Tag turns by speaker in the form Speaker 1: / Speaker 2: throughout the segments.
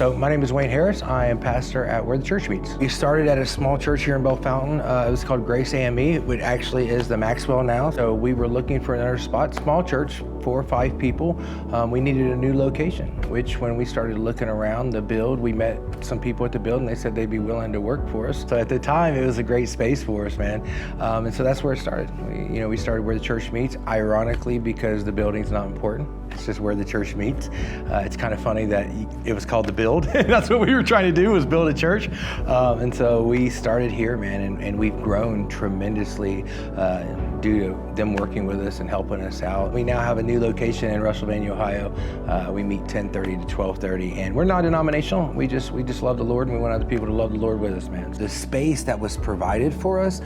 Speaker 1: So my name is Wayne Harris. I am pastor at Where the Church Meets. We started at a small church here in Bellefontaine. It was called Grace AME, which actually is the Maxwell now. So we were looking for another spot, small church, 4 or 5 people. We needed a new location, which when we started looking around the build, we met some people at the build and they said they'd be willing to work for us. So at the time, it was a great space for us, man. And so that's where it started. We started Where the Church Meets, ironically, because the building's not important. It's just where the church meets. It's kind of funny that it was called the Build. That's what we were trying to do, was build a church. And so we started here, man, and we've grown tremendously due to them working with us and helping us out. We now have a new location in Russellvania, Ohio. We meet 10:30 to 12:30, and we're not denominational. We just love the Lord, and we want other people to love the Lord with us, man. The space that was provided for us,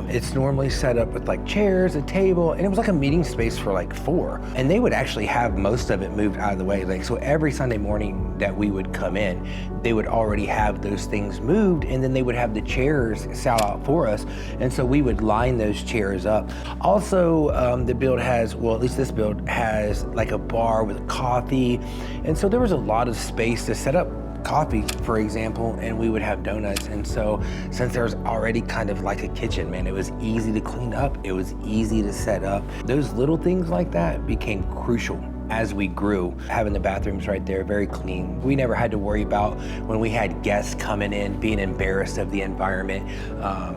Speaker 1: it's normally set up with like chairs, a table, and it was like a meeting space for like 4. And they would actually have most of it moved out of the way. Like, so every Sunday morning that we would come in, they would already have those things moved, and then they would have the chairs set out for us. And so we would line those chairs up. Also, the build has, well, at least this build has like a bar with coffee. And so there was a lot of space to set up coffee, for example, and we would have donuts. And so since there's already kind of like a kitchen, man, it was easy to clean up. It was easy to set up. Those little things like that became crucial as we grew. Having the bathrooms right there, very clean. We never had to worry about when we had guests coming in, being embarrassed of the environment.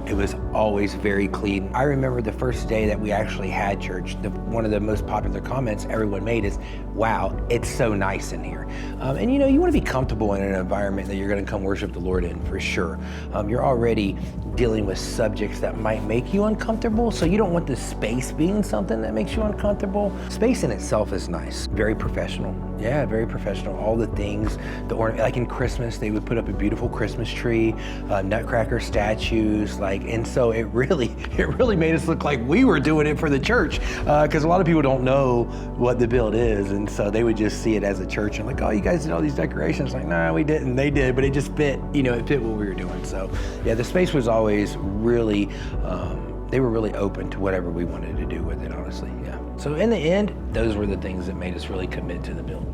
Speaker 1: It was always very clean. I remember the first day that we actually had church, one of the most popular comments everyone made is, wow, it's so nice in here. And you want to be comfortable in an environment that you're going to come worship the Lord in, for sure. You're already dealing with subjects that might make you uncomfortable, so you don't want the space being something that makes you uncomfortable. Space in itself is nice. Very professional. Yeah, very professional. All the things, like in Christmas, they would put up a beautiful Christmas tree, nutcracker statues, and so it really made us look like we were doing it for the church, because a lot of people don't know what the build is, and so they would just see it as a church and like, oh, you guys did all these decorations. Like, nah, we didn't. They did, but it just fit. It fit what we were doing. So, yeah, the space was always really. They were really open to whatever we wanted to do with it, honestly, yeah. So in the end, those were the things that made us really commit to the build.